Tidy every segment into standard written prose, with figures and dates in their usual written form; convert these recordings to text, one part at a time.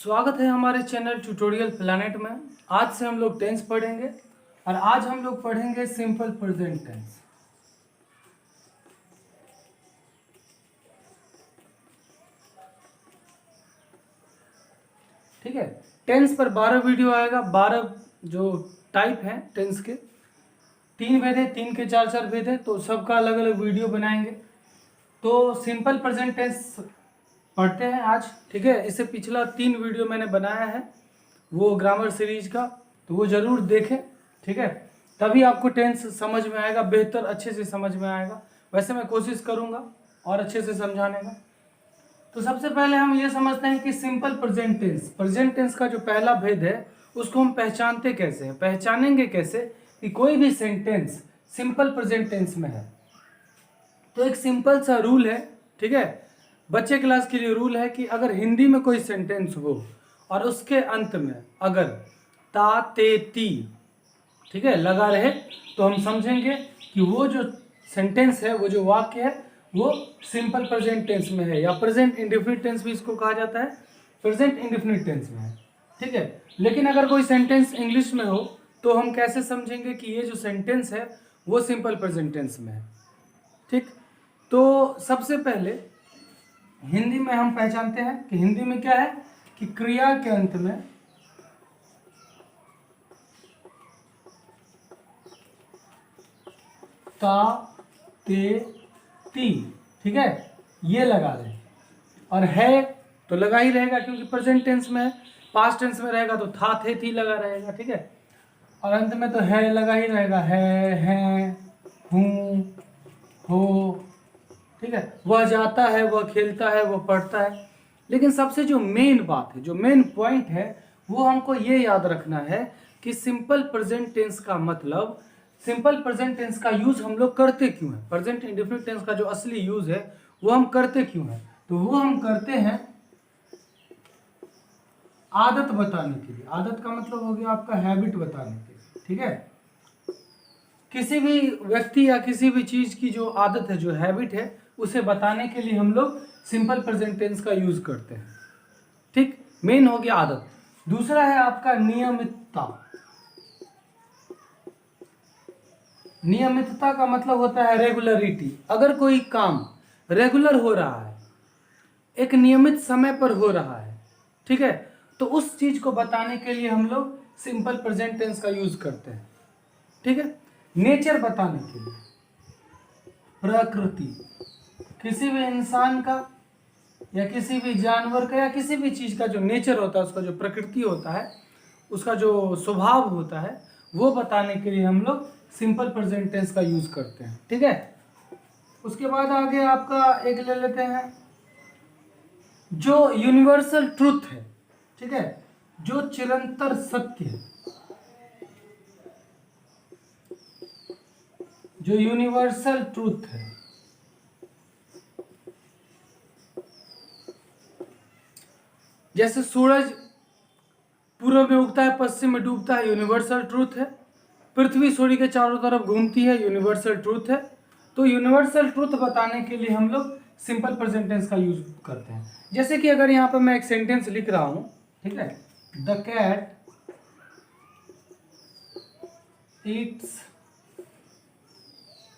स्वागत है हमारे चैनल ट्यूटोरियल प्लैनेट में। आज से हम लोग टेंस पढ़ेंगे और आज हम लोग पढ़ेंगे सिंपल प्रेजेंट टेंस। ठीक है, टेंस पर 12 वीडियो आएगा। 12 जो टाइप हैं टेंस के, 3 भेद है, 3 के 4 भेद है, तो सबका अलग अलग वीडियो बनाएंगे। तो सिंपल प्रेजेंट टेंस पढ़ते हैं आज। ठीक है, इससे पिछला 3 वीडियो मैंने बनाया है वो ग्रामर सीरीज का, तो वो जरूर देखें। ठीक है, तभी आपको टेंस समझ में आएगा, बेहतर अच्छे से समझ में आएगा। वैसे मैं कोशिश करूँगा और अच्छे से समझाने का। तो सबसे पहले हम ये समझते हैं कि सिंपल प्रेजेंट टेंस का जो पहला भेद है उसको हम पहचानते कैसे हैं, पहचानेंगे कैसे कि कोई भी सेंटेंस सिंपल प्रेजेंट टेंस में है। तो एक सिंपल सा रूल है, ठीक है, बच्चे क्लास के लिए रूल है कि अगर हिंदी में कोई सेंटेंस हो और उसके अंत में अगर ता ते ती, ठीक है, लगा रहे तो हम समझेंगे कि वो जो सेंटेंस है, वो जो वाक्य है, वो सिंपल प्रेजेंट टेंस में है, या प्रेजेंट इंडेफिनिट टेंस भी इसको कहा जाता है, प्रेजेंट इंडेफिनिट टेंस में है। ठीक है, लेकिन अगर कोई सेंटेंस इंग्लिश में हो तो हम कैसे समझेंगे कि ये जो सेंटेंस है वो सिंपल प्रेजेंट टेंस में है। ठीक, तो सबसे पहले हिंदी में हम पहचानते हैं कि हिंदी में क्या है कि क्रिया के अंत में ता ते ती, ठीक है, ये लगा दें। और है तो लगा ही रहेगा क्योंकि प्रेजेंट टेंस में है। पास्ट टेंस में रहेगा तो था थे थी लगा रहेगा। ठीक है, और अंत में तो है लगा ही रहेगा, है हूँ हो। ठीक है, वह जाता है, वह खेलता है, वह पढ़ता है। लेकिन सबसे जो मेन बात है, जो मेन पॉइंट है, वो हमको ये याद रखना है कि सिंपल प्रेजेंट टेंस का मतलब, सिंपल प्रेजेंट टेंस का यूज हम लोग करते क्यों है, प्रेजेंट इंडेफिनिट टेंस का जो असली यूज है वो हम करते क्यों है। तो वो हम करते हैं आदत बताने के लिए। आदत का मतलब हो गया आपका हैबिट बताने के लिए। ठीक है, किसी भी व्यक्ति या किसी भी चीज की जो आदत है, जो हैबिट है, उसे बताने के लिए हम लोग सिंपल प्रेजेंट टेंस का यूज करते हैं। ठीक, मेन हो गया आदत। दूसरा है आपका नियमितता। नियमितता का मतलब होता है रेगुलरिटी। अगर कोई काम रेगुलर हो रहा है, एक नियमित समय पर हो रहा है, ठीक है, तो उस चीज को बताने के लिए हम लोग सिंपल प्रेजेंट टेंस का यूज करते हैं। ठीक है, नेचर बताने के लिए, प्रकृति, किसी भी इंसान का या किसी भी जानवर का या किसी भी चीज का जो नेचर होता है, उसका जो प्रकृति होता है, उसका जो स्वभाव होता है, वो बताने के लिए हम लोग सिंपल प्रेजेंट टेंस का यूज करते हैं। ठीक है, उसके बाद आगे आपका एक ले लेते हैं जो यूनिवर्सल ट्रुथ है। ठीक है, जो चिरंतर सत्य है, जो यूनिवर्सल ट्रुथ है। जैसे सूरज पूर्व में उगता है, पश्चिम में डूबता है, यूनिवर्सल ट्रूथ है। पृथ्वी सूर्य के चारों तरफ घूमती है, यूनिवर्सल ट्रूथ है। तो यूनिवर्सल ट्रूथ बताने के लिए हम लोग सिंपल प्रेजेंट टेंस का यूज करते हैं। जैसे कि अगर यहाँ पर मैं एक सेंटेंस लिख रहा हूं, ठीक है, द कैट ईट्स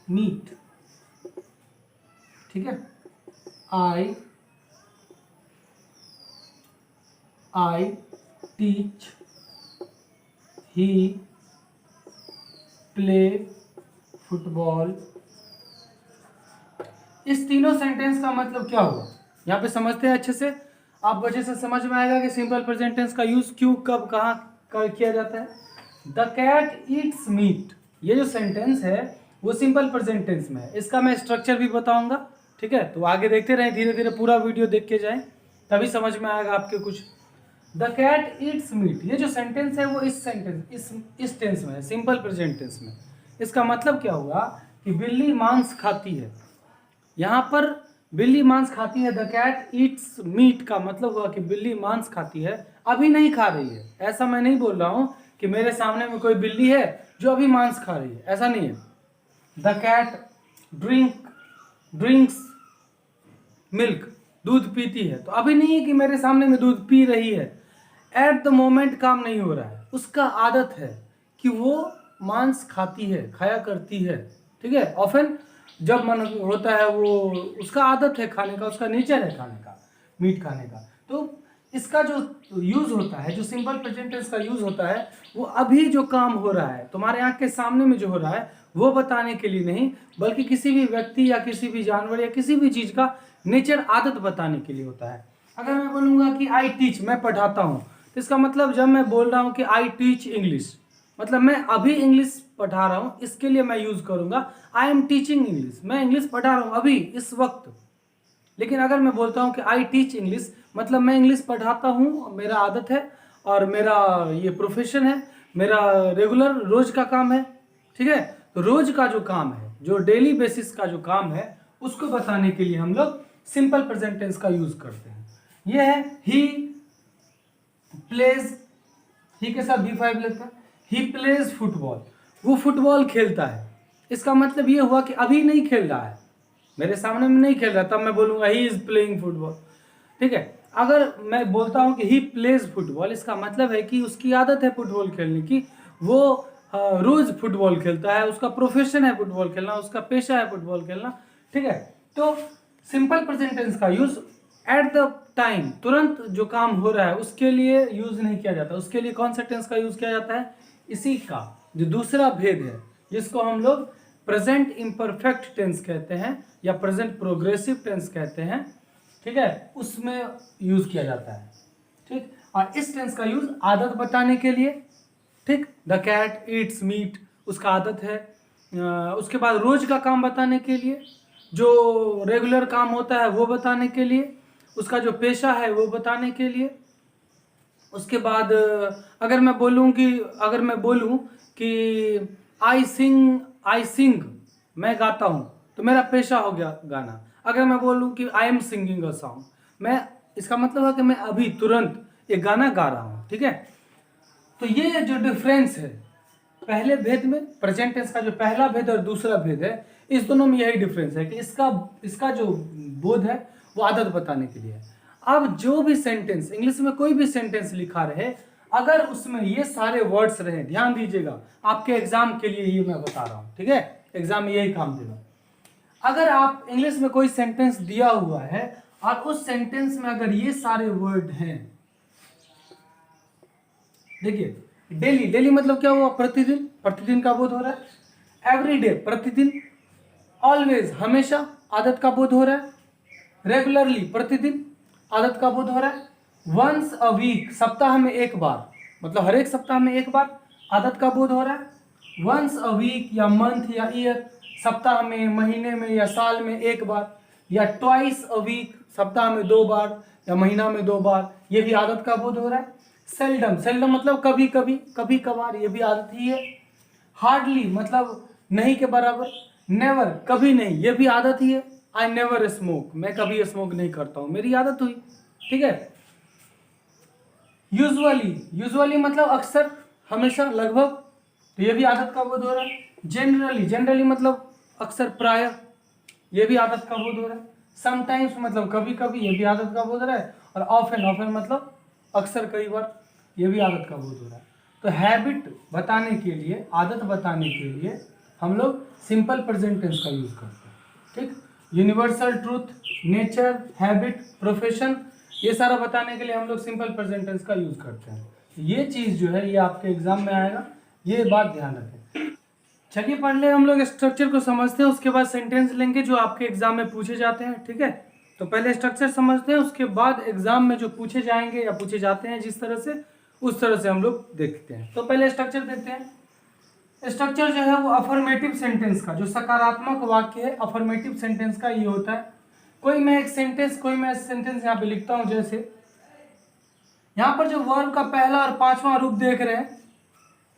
मीट, ठीक है, I teach, he play football. इस तीनों सेंटेंस का मतलब क्या हुआ, यहाँ पे समझते हैं अच्छे से। आप वजह से समझ में आएगा कि सिंपल प्रेजेंट टेंस का यूज क्यों, कब, कहाँ किया जाता है। द कैट ईट्स मीट, ये जो सेंटेंस है वो सिंपल प्रेजेंट टेंस में है। इसका मैं स्ट्रक्चर भी बताऊंगा। ठीक है, तो आगे देखते रहें, धीरे धीरे पूरा वीडियो देख के जाएं, तभी समझ में आएगा आपके कुछ। द कैट ईट्स मीट, ये जो सेंटेंस है वो इस सेंटेंस इस टेंस में है, सिंपल प्रेजेंट टेंस में। इसका मतलब क्या हुआ कि बिल्ली मांस खाती है। यहाँ पर बिल्ली मांस खाती है, द कैट ईट्स मीट का मतलब हुआ कि बिल्ली मांस खाती है, अभी नहीं खा रही है। ऐसा मैं नहीं बोल रहा हूँ कि मेरे सामने में कोई बिल्ली है जो अभी मांस खा रही है, ऐसा नहीं है। द कैट ड्रिंक्स मिल्क, दूध पीती है, तो अभी नहीं है कि मेरे सामने में दूध पी रही है, एट द मोमेंट काम नहीं हो रहा है, उसका आदत है कि वो मांस खाती है, खाया करती है, ठीक है। ऑफन जब मन होता है वो, उसका आदत है खाने का, उसका नेचर है खाने का, मीट खाने का। तो इसका जो यूज होता है, जो सिंपल प्रेजेंट टेंस का यूज होता है, वो अभी जो काम हो रहा है तुम्हारे आंख के सामने में जो हो रहा है वो बताने के लिए नहीं, बल्कि किसी भी व्यक्ति या किसी भी जानवर या किसी भी चीज का नेचर, आदत बताने के लिए होता है। अगर मैं बोलूंगा कि आई टीच, मैं पढ़ाता हूँ, तो इसका मतलब जब मैं बोल रहा हूँ कि आई टीच इंग्लिश, मतलब मैं अभी इंग्लिश पढ़ा रहा हूँ, इसके लिए मैं यूज करूंगा आई एम टीचिंग इंग्लिश, मैं इंग्लिश पढ़ा रहा हूँ अभी इस वक्त। लेकिन अगर मैं बोलता हूँ कि आई टीच इंग्लिश, मतलब मैं इंग्लिश पढ़ाता हूँ, मेरा आदत है और मेरा ये प्रोफेशन है, मेरा रेगुलर रोज का काम है, ठीक है। तो रोज का जो काम है, जो डेली बेसिस का जो काम है, उसको बताने के लिए हम लोग सिंपल प्रेजेंट टेंस का यूज करते हैं। ये है ही प्लेज, ही के साथ V5 लेते हैं, ही प्लेज फुटबॉल, वो फुटबॉल खेलता है। इसका मतलब ये हुआ कि अभी नहीं खेल रहा है, मेरे सामने में नहीं खेल रहा, तब मैं बोलूंगा ही इज प्लेइंग फुटबॉल, ठीक है। अगर मैं बोलता हूं कि ही प्लेज फुटबॉल, इसका मतलब है कि उसकी आदत है फुटबॉल खेलने की, वो रोज फुटबॉल खेलता है, उसका प्रोफेशन है फुटबॉल खेलना, उसका पेशा है फुटबॉल खेलना, ठीक है। तो सिंपल प्रेजेंट टेंस का यूज एट द टाइम, तुरंत जो काम हो रहा है उसके लिए यूज नहीं किया जाता। उसके लिए कौन सा टेंस का यूज किया जाता है? इसी का जो दूसरा भेद है, जिसको हम लोग प्रेजेंट इम्परफेक्ट टेंस कहते हैं या प्रेजेंट प्रोग्रेसिव टेंस कहते हैं, ठीक है, उसमें यूज किया जाता है, ठीक। और इस टेंस का यूज आदत बताने के लिए, ठीक, द कैट ईट्स मीट, उसका आदत है। उसके बाद रोज का काम बताने के लिए, जो रेगुलर काम होता है वो बताने के लिए, उसका जो पेशा है वो बताने के लिए। उसके बाद अगर मैं बोलूं कि आई सिंग, मैं गाता हूं, तो मेरा पेशा हो गया गाना। अगर मैं बोलूं कि I am singing a song, मैं, इसका मतलब है कि मैं अभी तुरंत एक गाना गा रहा हूं, ठीक है। तो ये जो डिफरेंस है पहले भेद में, प्रेजेंट टेंस का जो पहला भेद और दूसरा भेद है, इस दोनों में यही डिफरेंस है कि इसका जो बोध है वो आदत बताने के लिए है। अब जो भी सेंटेंस, इंग्लिश में कोई भी सेंटेंस लिखा रहे, अगर उसमें ये सारे वर्ड्स रहे, ध्यान दीजिएगा, आपके एग्जाम के लिए ये मैं बता रहा हूं, ठीक है, एग्जाम में यही काम देगा। अगर आप इंग्लिश में कोई सेंटेंस दिया हुआ है और उस सेंटेंस में अगर ये सारे वर्ड हैं, देखिए, डेली, डेली मतलब क्या हुआ? प्रतिदिन, प्रतिदिन का बोध हो रहा है। एवरीडे, प्रतिदिन। ऑलवेज, हमेशा, आदत का बोध हो रहा है। रेगुलरली, प्रतिदिन, आदत का बोध हो रहा है। वंस अ वीक, सप्ताह में एक बार, मतलब हर एक सप्ताह में एक बार, आदत का बोध हो रहा है। वंस अ वीक या मंथ या ईयर, सप्ताह में, महीने में या साल में एक बार, या ट्वाइस अ वीक, सप्ताह में 2 बार या महीना में 2 बार, ये भी आदत का बोध हो रहा है। सेल्डम, सेल्डम मतलब कभी कभी, कभी कभार, ये भी आदत ही है। हार्डली मतलब नहीं के बराबर। नेवर, कभी नहीं, ये भी आदत ही है। आई नेवर स्मोक, मैं कभी स्मोक नहीं करता हूं, मेरी आदत हुई, ठीक है। यूजुअली, यूजुअली मतलब अक्सर, हमेशा, लगभग, तो ये भी आदत का बोध हो रहा है। जनरली, जनरली मतलब अक्सर, प्राय, ये भी आदत का बोध हो रहा है। समटाइम्स मतलब कभी कभी, ये भी आदत का बोध हो रहा है। और ऑफन, ऑफन मतलब अक्सर, कई बार, ये भी आदत का बोध हो रहा है। तो हैबिट बताने के लिए, आदत बताने के लिए हम लोग सिंपल प्रेजेंट टेंस का यूज करते हैं, ठीक। Universal truth, nature, habit, profession, ये सारा बताने के लिए हम लोग सिंपल प्रेजेंट टेंस का यूज करते हैं। ये चीज जो है ये आपके एग्जाम में आएगा, ये बात ध्यान रखें। चलिए पढ़ ले, हम लोग स्ट्रक्चर को समझते हैं, उसके बाद सेंटेंस लेंगे जो आपके एग्जाम में पूछे जाते हैं, ठीक है। तो पहले स्ट्रक्चर समझते हैं, उसके बाद एग्जाम में जो पूछे जाएंगे या पूछे जाते हैं जिस तरह से, उस तरह से हम लोग देखते हैं। तो पहले स्ट्रक्चर देखते हैं। स्ट्रक्चर जो है वो अफर्मेटिव सेंटेंस का, जो सकारात्मक वाक्य है, अफर्मेटिव सेंटेंस का ये होता है। कोई मैं सेंटेंस यहाँ पे लिखता हूँ, जैसे यहाँ पर जो वर्ब का पहला और पांचवा रूप देख रहे हैं,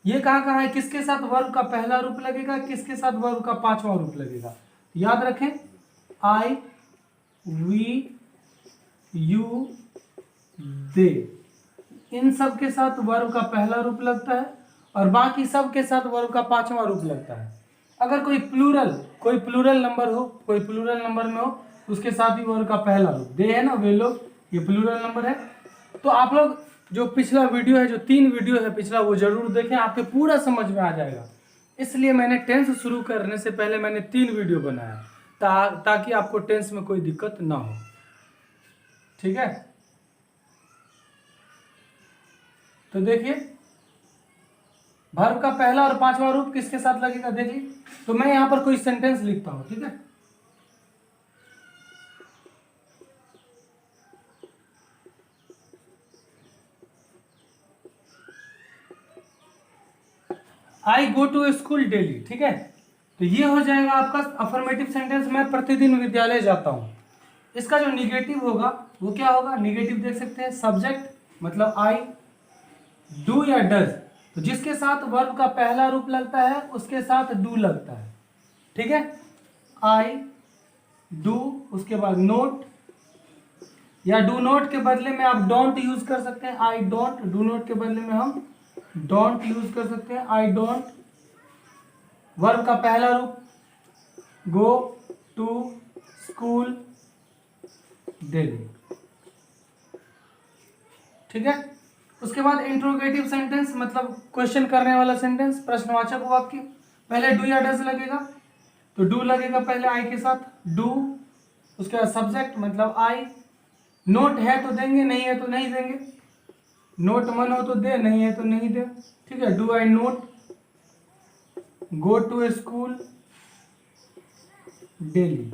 ये कहाँ है, किसके साथ वर्ब का पहला रूप लगेगा, किसके साथ वर्ब का पांचवा रूप लगेगा। याद रखें, आई, वी, यू, दे, इन सब के साथ वर्ब का पहला रूप लगता है और बाकी सब के साथ वर्ब का पांचवा रूप लगता है। अगर कोई प्लूरल नंबर हो, कोई प्लूरल नंबर में हो, उसके साथ ही वर्ब का पहला रूप, दे है ना, वे लोग, ये प्लूरल नंबर है। तो आप लोग जो पिछला वीडियो है, जो 3 वीडियो है पिछला, वो जरूर देखें, आपके पूरा समझ में आ जाएगा। इसलिए मैंने टेंस शुरू करने से पहले मैंने 3 वीडियो बनाया ताकि आपको टेंस में कोई दिक्कत ना हो। ठीक है, तो देखिए वर्ब का पहला और 5वां रूप किसके साथ लगेगा देखिए। तो मैं यहां पर कोई सेंटेंस लिखता हूं, ठीक है। आई गो टू स्कूल डेली, ठीक है। तो ये हो जाएगा आपका अफर्मेटिव सेंटेंस, मैं प्रतिदिन विद्यालय जाता हूं। इसका जो निगेटिव होगा वो क्या होगा, निगेटिव देख सकते हैं, सब्जेक्ट मतलब आई, डू या डज, तो जिसके साथ वर्ब का पहला रूप लगता है उसके साथ डू लगता है, ठीक है। आई डू, उसके बाद नोट या डू नॉट के बदले में आप डोंट यूज कर सकते हैं, आई डोंट, डू नॉट के बदले में हम डोंट यूज कर सकते हैं, आई डोंट। वर्ब का पहला रूप गो टू स्कूल डेली, ठीक है। उसके बाद इंट्रोगेटिव सेंटेंस मतलब क्वेश्चन करने वाला सेंटेंस, प्रश्नवाचक वाक्य। पहले डू या डज लगेगा, तो डू लगेगा पहले आई के साथ, डू। उसके बाद सब्जेक्ट मतलब आई, नोट है तो देंगे, नहीं है तो नहीं देंगे, नोट मन हो तो दे, नहीं है तो नहीं दे, ठीक है। Do I not go to school daily.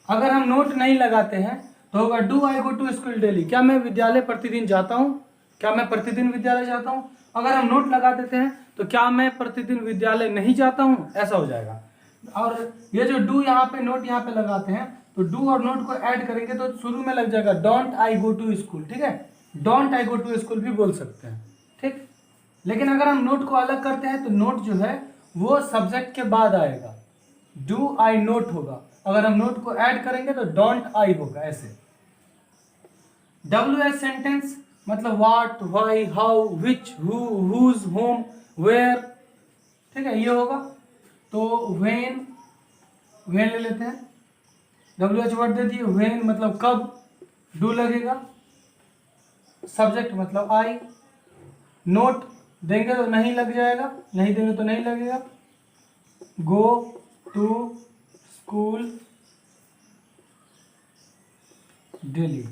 अगर हम नोट नहीं लगाते हैं तो होगा do I go to school daily, क्या मैं विद्यालय प्रतिदिन जाता हूं, क्या मैं प्रतिदिन विद्यालय जाता हूं। अगर हम नोट लगा देते हैं तो क्या मैं प्रतिदिन विद्यालय नहीं जाता हूं, ऐसा हो जाएगा। और ये जो डू यहाँ पे नोट यहाँ पे लगाते हैं, तो डू और नोट को ऐड करेंगे तो शुरू में लग जाएगा don't I go to school, ठीक है। Don't I go to school भी बोल सकते हैं, ठीक। लेकिन अगर हम नोट को अलग करते हैं तो नोट जो है वो सब्जेक्ट के बाद आएगा, डू आई नोट होगा। अगर हम नोट को ऐड करेंगे तो डोंट आई होगा, ऐसे। WH सेंटेंस मतलब what, why, how, which, who, whose, whom, where, ठीक है, ये होगा। तो व्हेन, व्हेन ले लेते हैं, WH वर्ड दे दिए, व्हेन मतलब कब, डू लगेगा, सब्जेक्ट मतलब आई, नोट देंगे तो नहीं लग जाएगा, नहीं देंगे तो नहीं लगेगा, गो टू स्कूल डेली,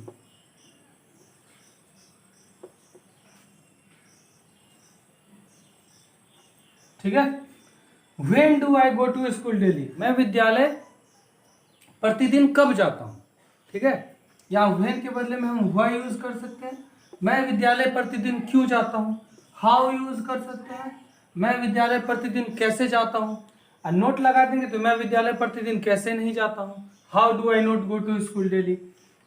ठीक है। When do I go to school daily, मैं विद्यालय प्रतिदिन कब जाता हूं, ठीक है। या व्हेन के बदले में हम व्हाई यूज कर सकते हैं, मैं विद्यालय प्रतिदिन क्यों जाता हूं, हाउ यूज कर सकते हैं, मैं विद्यालय प्रतिदिन कैसे जाता हूं। और नोट लगा देंगे तो मैं विद्यालय प्रतिदिन कैसे नहीं जाता हूं, how do I not go to school daily,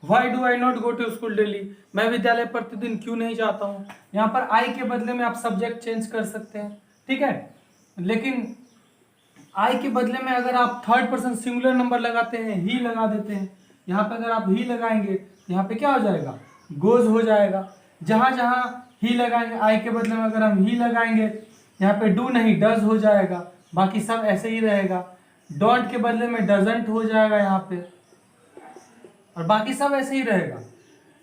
why do I not go to school daily, मैं विद्यालय प्रतिदिन क्यों नहीं जाता हूं। यहाँ पर आई के बदले में आप सब्जेक्ट चेंज कर सकते हैं, ठीक है। लेकिन आई के बदले में अगर आप थर्ड पर्सन सिंगुलर नंबर लगाते हैं, ही लगा देते हैं, यहाँ पे अगर आप ही लगाएंगे तो यहाँ पे क्या हो जाएगा, गोज हो जाएगा। जहाँ जहाँ ही लगाएंगे आई के बदले में अगर हम ही लगाएंगे, यहाँ पे डू नहीं डज हो जाएगा, बाकी सब ऐसे ही रहेगा। डोंट के बदले में डजंट हो जाएगा यहाँ पे, और बाकी सब ऐसे ही रहेगा।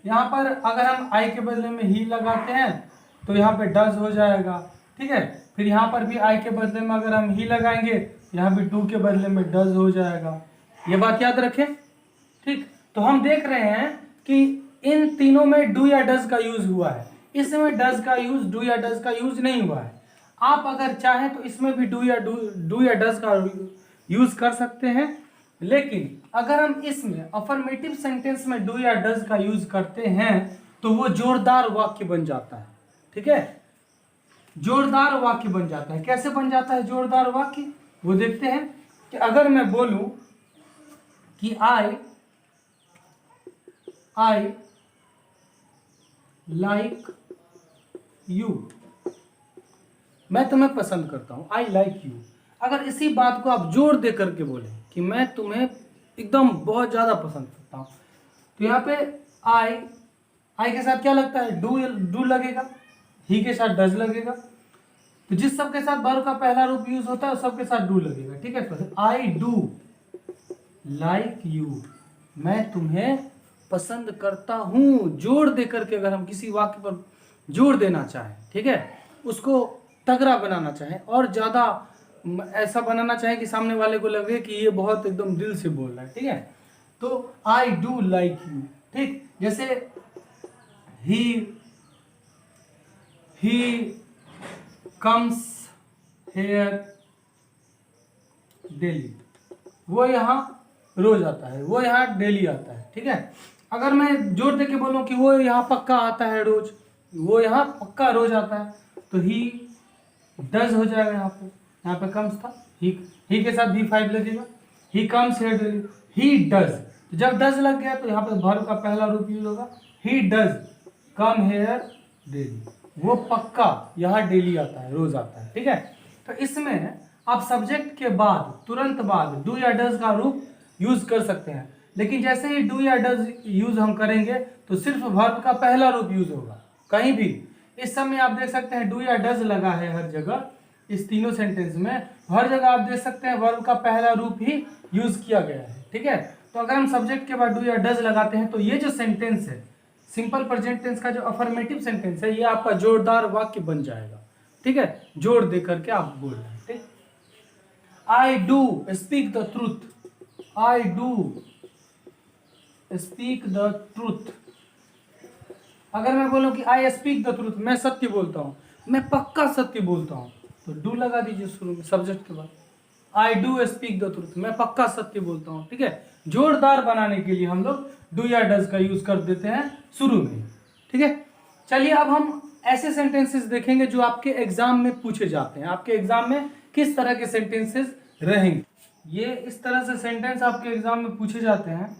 यहाँ पर अगर हम आई के बदले में ही लगाते हैं तो यहाँ पे डज हो जाएगा, ठीक है। फिर यहाँ पर भी आई के बदले में अगर हम ही लगाएंगे, यहाँ भी डू के बदले में डज हो जाएगा। ये बात याद रखें, ठीक। तो हम देख रहे हैं कि इन तीनों में डू या डज का यूज हुआ है, इसमें डज का यूज, डू या डज का यूज नहीं हुआ है। आप अगर चाहें तो इसमें भी डू या डज का यूज कर सकते हैं, लेकिन अगर हम इसमें अफर्मेटिव सेंटेंस में डू या डज का यूज करते हैं तो वो जोरदार वाक्य बन जाता है, ठीक है। जोरदार वाक्य बन जाता है। कैसे बन जाता है जोरदार वाक्य, वो देखते हैं कि अगर मैं बोलूं कि आई लाइक यू, मैं तुम्हें पसंद करता हूं, आई लाइक यू। अगर इसी बात को आप जोर दे करके बोले कि मैं तुम्हें एकदम बहुत ज्यादा पसंद करता हूं, तो यहाँ पे आई के साथ क्या लगता है, डू लगेगा, ही के साथ डज लगेगा। तो जिस सब के साथ वर्ब का पहला रूप यूज होता है उस सब के साथ डू लगेगा, ठीक है। तो आई डू लाइक यू, मैं तुम्हें पसंद करता हूँ, जोड़ दे करके अगर हम किसी वाक्य पर जोड़ देना चाहें, ठीक है, उसको तगड़ा बनाना चाहें और ज़्यादा ऐसा बनाना चाहें कि सामने वाले को लगे कि ये बहुत एकदम दिल से बोल रहा है, ठीक है, तो आई डू लाइक यू, ठीक, जैसे ही कम्स हेयर डेली, वो यहाँ रोज आता है, वो यहाँ डेली आता है, ठीक है। अगर मैं जोड़ दे के बोलूँ कि वो यहाँ पक्का आता है रोज, वो यहाँ पक्का रोज आता है, तो ही डज हो जाएगा, यहाँ पे कम्स था, ही के साथ V5 लगेगा, he comes here daily, he does, तो जब डज लग गया तो यहाँ पे वर्ब का पहला रूप यूज होगा, he does come here daily, वो पक्का यहाँ डेली आता है, रोज आता है, ठीक है। तो इसमें आप सब्जेक्ट के बाद तुरंत बाद डू या डज का रूप यूज कर सकते हैं, लेकिन जैसे ही डू या डज यूज हम करेंगे तो सिर्फ वर्ब का पहला रूप यूज होगा कहीं भी। इस समय आप देख सकते हैं डू या डज लगा है हर जगह, इस तीनों सेंटेंस में हर जगह आप देख सकते हैं वर्ब का पहला रूप ही यूज किया गया है, ठीक है। तो अगर हम सब्जेक्ट के बाद डू या डज लगाते हैं तो ये जो सेंटेंस है सिंपल प्रेजेंट टेंस का जो अफर्मेटिव सेंटेंस है, ये आपका जोरदार वाक्य बन जाएगा, ठीक है, जोड़ दे करके आप बोल रहे हैं, ठीक। I do speak the truth, I do speak the truth, अगर मैं बोलूं कि आई स्पीक द ट्रूथ, मैं सत्य बोलता हूं, मैं पक्का सत्य बोलता हूं, तो डू लगा दीजिए शुरू में सब्जेक्ट के बाद, I do speak the truth, मैं पक्का सत्य बोलता हूं, ठीक है। जोरदार बनाने के लिए हम लोग डू या डज का यूज कर देते हैं शुरू में, ठीक है। चलिए अब हम ऐसे सेंटेंसेस देखेंगे जो आपके एग्जाम में पूछे जाते हैं, आपके एग्जाम में किस तरह के सेंटेंसेस रहेंगे। ये इस तरह से सेंटेंस आपके एग्जाम में पूछे जाते हैं,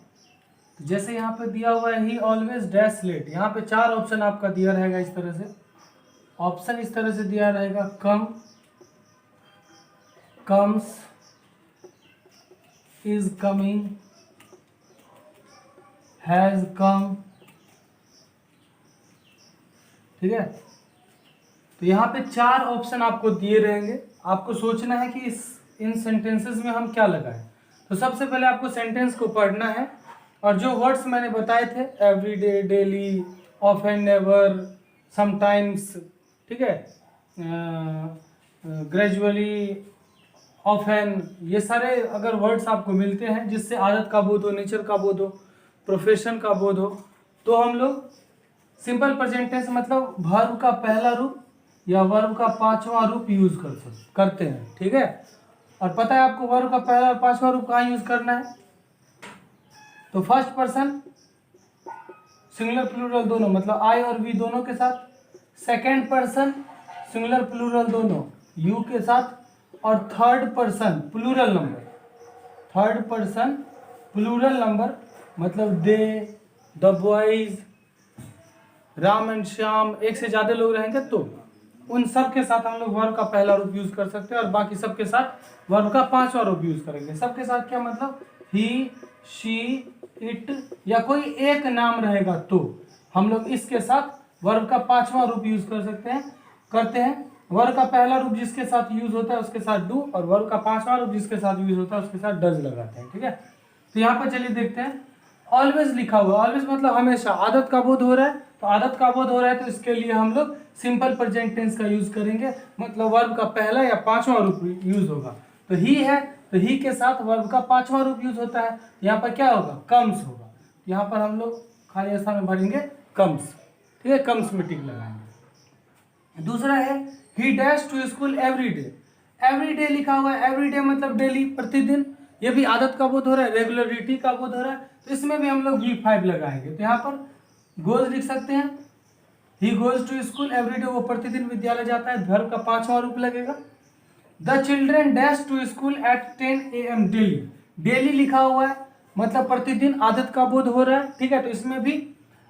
जैसे यहाँ पे दिया हुआ है ही ऑलवेज डैश लेट, यहाँ पे 4 ऑप्शन आपका दिया रहेगा, इस तरह से ऑप्शन इस तरह से दिया रहेगा, come, comes, is coming, has come, ठीक है। तो यहाँ पे 4 ऑप्शन आपको दिए रहेंगे, आपको सोचना है कि इन सेंटेंसेस में हम क्या लगाएं। तो सबसे पहले आपको सेंटेंस को पढ़ना है और जो वर्ड्स मैंने बताए थे, everyday, daily, often, never, sometimes, ठीक है, ग्रेजुअली, ऑफन, ये सारे अगर वर्ड्स आपको मिलते हैं जिससे आदत का बोध हो, नेचर का बोध हो, प्रोफेशन का बोध हो, तो हम लोग सिंपल प्रेजेंट टेंस मतलब वर्ब का पहला रूप या वर्ब का 5वां रूप यूज करते हैं, ठीक है। और पता है आपको वर्ब का पहला और 5वां रूप कहाँ यूज करना है, तो फर्स्ट पर्सन सिंगुलर प्लूरल दोनों, मतलब आई और वी दोनों के साथ, सेकेंड पर्सन सिंगुलर प्लूरल दोनों यू के साथ, और third person plural number, third person plural number मतलब they, the boys, Ram and Shyam, एक से ज्यादा लोग रहेंगे तो उन सब के साथ हम लोग वर्ब का पहला रूप यूज कर सकते हैं और बाकी सबके साथ वर्ब का 5वां रूप यूज करेंगे। सबके साथ क्या मतलब, ही, शी, इट या कोई एक नाम रहेगा तो हम लोग इसके साथ वर्ब का 5वां रूप यूज कर सकते हैं, करते हैं। वर्ब का पहला रूप जिसके साथ यूज होता है उसके साथ डू, और वर्ब का 5वां रूप जिसके साथ यूज होता है उसके साथ डज लगाते हैं, ठीक है। तो यहाँ पर चलिए देखते हैं, ऑलवेज लिखा हुआ, ऑलवेज मतलब हमेशा, आदत का बोध हो रहा है, तो आदत का बोध हो रहा है तो इसके लिए हम लोग सिंपल प्रेजेंट टेंस का यूज करेंगे, मतलब वर्ब का पहला या 5वां रूप यूज होगा। तो ही है तो ही के साथ वर्ब का 5वां रूप यूज होता है, यहाँ पर क्या होगा, कम्स होगा, यहाँ पर हम लोग खाली स्थान में भरेंगे कम्स, ठीक है, कम्स में टिक लगाएंगे। दूसरा है he dash to school every day, every day लिखा हुआ है, एवरी डे मतलब डेली, प्रतिदिन, ये भी आदत का बोध हो रहा है, रेगुलरिटी का बोध हो रहा है, तो इसमें भी हम लोग V5 लगाएंगे। तो यहाँ पर गोज लिख सकते हैं, he goes to school every day, वो प्रतिदिन विद्यालय जाता है, वर्ब का 5वां रूप लगेगा। The children dash to school at 10 AM daily, daily लिखा हुआ है मतलब प्रतिदिन, आदत का बोध हो रहा है, ठीक है, तो इसमें भी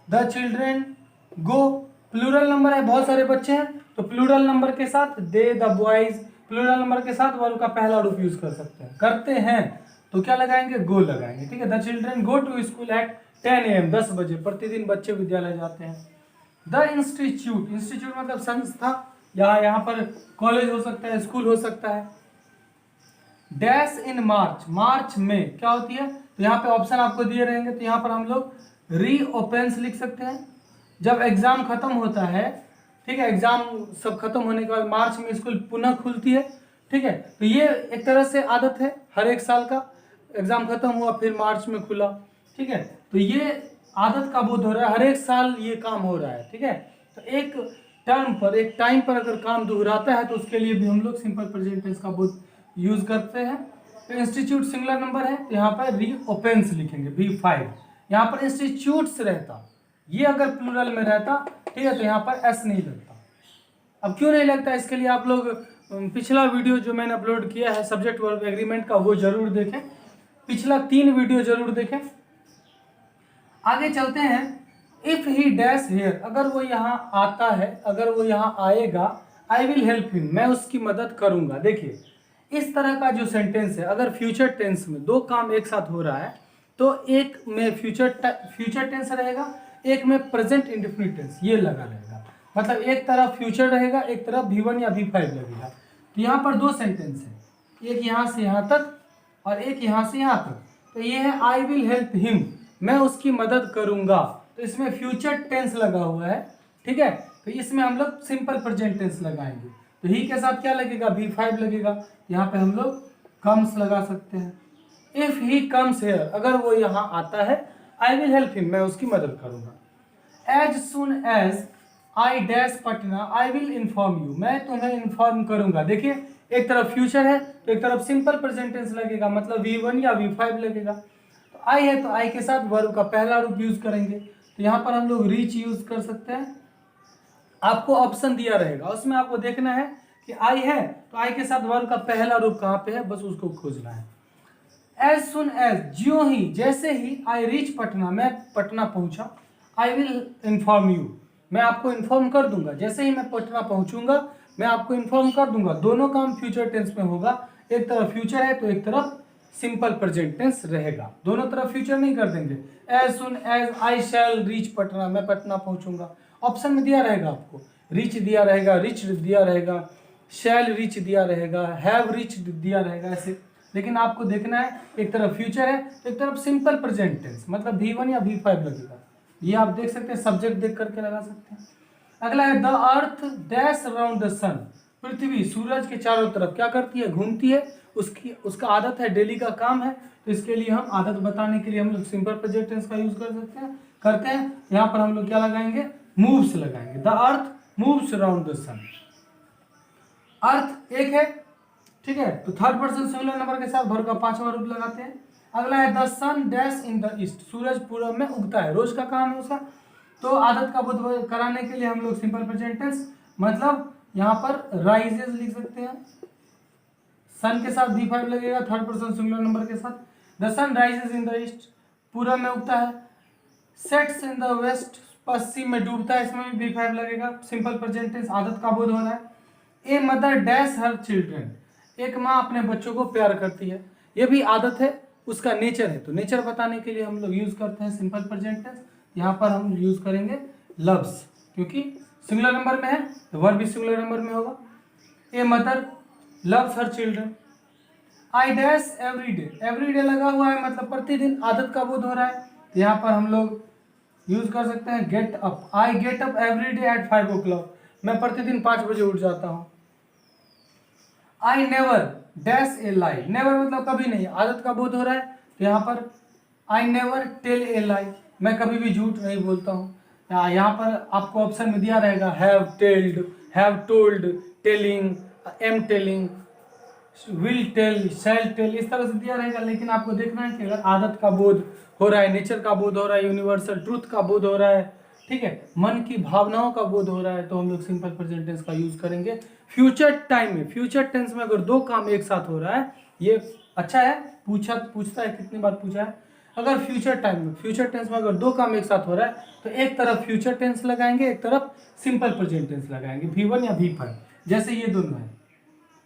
the children go, plural number है, बहुत सारे बच्चे हैं, तो प्लूरल नंबर के साथ दे, द बॉयज, प्लूरल नंबर के साथ वर्ब का पहला रूप यूज कर सकते हैं, करते हैं तो क्या लगाएंगे, गो लगाएंगे, ठीक है। The children go to school at 10 AM 10 बजे, प्रतिदिन बच्चे विद्यालय जाते हैं। द इंस्टीट्यूट, इंस्टीट्यूट मतलब संस्था, या यहाँ पर कॉलेज हो सकता है, स्कूल हो सकता है। डैश इन मार्च, मार्च में क्या होती है, तो यहाँ पे ऑप्शन आपको दिए रहेंगे, तो यहाँ पर हम लोग रीओपेंस लिख सकते हैं। जब एग्जाम खत्म होता है, ठीक है, एग्जाम सब खत्म होने के बाद मार्च में स्कूल पुनः खुलती है, ठीक है, तो ये एक तरह से आदत है हर एक साल का, एग्जाम खत्म हुआ फिर मार्च में खुला, ठीक है, तो ये आदत का बोध हो रहा है, हर एक साल ये काम हो रहा है, ठीक है। तो एक टर्म पर, एक टाइम पर अगर काम दोहराता है तो उसके लिए भी हम लोग सिंपल प्रेजेंट टेंस का बोध यूज करते हैं। तो इंस्टीट्यूट सिंगुलर नंबर है, तो यहाँ पर रीओपेंस लिखेंगे V5। यहाँ पर इंस्टीट्यूट्स रहता, ये अगर प्लूरल में रहता, ठीक है, तो यहाँ पर एस नहीं लगता। अब क्यों नहीं लगता, इसके लिए आप लोग पिछला वीडियो जो मैंने अपलोड किया है सब्जेक्ट वर्ब एग्रीमेंट का, वो जरूर देखें, पिछला 3 वीडियो जरूर देखें। आगे चलते हैं। इफ ही डैश हेयर, अगर वो यहाँ आता है, अगर वो यहाँ आएगा, आई विल हेल्प हिम, मैं उसकी मदद करूंगा। देखिए इस तरह का जो सेंटेंस है, अगर फ्यूचर टेंस में 2 काम एक साथ हो रहा है तो एक में फ्यूचर टेंस रहेगा, एक में प्रेजेंट इंडेफिनिट टेंस ये लगा रहेगा, मतलब एक तरफ फ्यूचर रहेगा, एक तरफ V1 या V5 लगेगा। तो यहाँ पर 2 सेंटेंस है, एक यहाँ से यहाँ तक और एक यहाँ से यहाँ तक। तो ये है आई विल हेल्प हिम, मैं उसकी मदद करूंगा, तो इसमें फ्यूचर टेंस लगा हुआ है, ठीक है, तो इसमें हम लोग सिंपल प्रेजेंट टेंस लगाएंगे। तो ही के साथ क्या लगेगा, V5 लगेगा, यहाँ पे हम लोग कम्स लगा सकते हैं। इफ ही कम्स हेयर, अगर वो यहाँ आता है, आई विल हेल्प हिम, मैं उसकी मदद करूंगा। As soon as I dash Patna I will inform you, मैं तुम्हें इन्फॉर्म करूंगा। देखिए एक तरफ फ्यूचर है तो एक तरफ सिंपल प्रेजेंट टेंस लगेगा, मतलब V1 या V5 लगेगा। तो आई है तो आई के साथ वर्ब का पहला रूप यूज करेंगे, तो यहाँ पर हम लोग रीच यूज कर सकते हैं। आपको ऑप्शन दिया रहेगा, उसमें आपको देखना है कि आई है तो आई के साथ वर्ब का पहला रूप कहाँ पे है, बस उसको खोजना है। एज सुन एज, ज्यों ही, जैसे ही, आई रीच पटना, मैं पटना पहुंचा, आई विल इन्फॉर्म यू, मैं आपको इन्फॉर्म कर दूंगा। जैसे ही मैं पटना पहुंचूंगा मैं आपको इन्फॉर्म कर दूंगा। दोनों काम फ्यूचर टेंस में होगा, एक तरफ फ्यूचर है तो एक तरफ सिंपल प्रेजेंट टेंस रहेगा, दोनों तरफ फ्यूचर नहीं कर देंगे। As soon as I shall reach Patna, मैं पटना पहुंचूंगा। ऑप्शन में दिया रहेगा आपको, रीच दिया रहेगा, रिच दिया रहेगा, शैल रीच दिया रहेगा, हैव रीच दिया रहेगा, ऐसे। लेकिन आपको देखना है एक तरफ फ्यूचर है तो एक तरफ सिंपल प्रेजेंट टेंस, मतलब V1 या V5 लगेगा। ये आप देख सकते हैं, सब्जेक्ट देख करके लगा सकते हैं। अगला है the earth dash around the sun, पृथ्वी सूरज के चारों तरफ क्या करती है, घूमती है, उसका आदत है, डेली का काम है। तो इसके लिए हम आदत बताने के लिए हम लोग सिंपल प्रेजेंट टेंस का यूज कर सकते हैं, करते हैं। यहाँ पर हम लोग क्या लगाएंगे, मूव्स लगाएंगे। The earth moves around the sun, earth एक है, ठीक है, तो थर्ड पर्सन सिंगुलर नंबर के साथ वर्ब का 5वां रूप लगाते हैं। अगला है the sun dash in the east, सूरज पूरब में उगता है, रोज का काम है उसका। तो आदत का बोध कराने के लिए हम लोग सिंपल प्रेजेंट टेंस, मतलब यहाँ पर राइजेस लिख सकते हैं, सन के साथ V5 लगेगा, थर्ड पर्सन सिंगुलर नंबर के साथ। The sun rises in the east, पूरब में उगता है। सेट्स इन द वेस्ट, पश्चिम में डूबता है, इसमें भी V5 लगेगा, सिंपल प्रेजेंट टेंस, आदत का बोध हो रहा है। A mother dash her children, एक माँ अपने बच्चों को प्यार करती है, ये भी आदत है, उसका नेचर है। तो नेचर बताने के लिए हम लोग यूज करते हैं सिंपल प्रेजेंट टेंस। यहाँ पर हम यूज करेंगे लव्स, क्योंकि सिंगुलर नंबर में है तो वर्ब भी सिंगुलर नंबर में होगा। A mother loves her children. I dash every day लगा हुआ है, मतलब प्रतिदिन, आदत का बोध हो रहा है। तो यहाँ पर हम लोग यूज कर सकते हैं get up, I get up every day at 5 o'clock, मैं प्रतिदिन 5 बजे उठ जाता हूँ। I never dash A lie, never मतलब कभी नहीं, आदत का बोध हो रहा है। तो यहाँ पर आई नेवर टेल ए लाई, मैं कभी भी झूठ नहीं बोलता हूँ। यहाँ पर आपको ऑप्शन में दिया रहेगा have telled, have told, telling, am telling, will tell, shall tell, इस तरह से दिया रहेगा। लेकिन आपको देखना है कि अगर आदत का बोध हो रहा है, नेचर का बोध हो रहा है, यूनिवर्सल ट्रूथ का बोध हो रहा है, ठीक है, मन की भावनाओं का बोध हो रहा है, तो हम लोग सिंपल प्रेजेंट टेंस का यूज करेंगे। फ्यूचर टाइम में, फ्यूचर टेंस में अगर 2 काम एक साथ हो रहा है, ये अच्छा है, पूछता है कितनी बार पूछा है। अगर फ्यूचर टाइम में, फ्यूचर टेंस में अगर 2 काम एक साथ हो रहा है तो एक तरफ फ्यूचर टेंस लगाएंगे, एक तरफ सिंपल प्रेजेंट टेंस लगाएंगे, V1 या V5, जैसे ये दोनों है,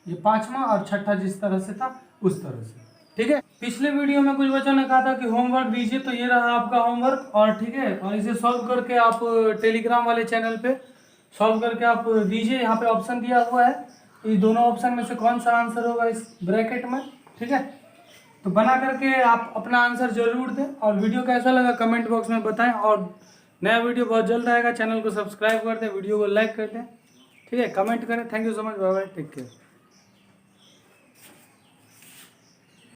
ये 5वां और 6ठा जिस तरह से था उस तरह से, ठीक है। पिछले वीडियो में कुछ बच्चों ने कहा था कि होमवर्क दीजिए, तो ये रहा आपका होमवर्क, और ठीक है, और इसे सॉल्व करके आप टेलीग्राम वाले चैनल पे सॉल्व करके आप दीजिए। यहाँ पे ऑप्शन दिया हुआ है, इस दोनों ऑप्शन में से कौन सा आंसर होगा इस ब्रैकेट में, ठीक है। तो बना करके आप अपना आंसर जरूर दें, और वीडियो कैसा लगा कमेंट बॉक्स में बताएं, और नया वीडियो बहुत जल्द आएगा। चैनल को सब्सक्राइब कर दें, वीडियो को लाइक कर दें, ठीक है, कमेंट करें। Thank you so much, bye bye, take care.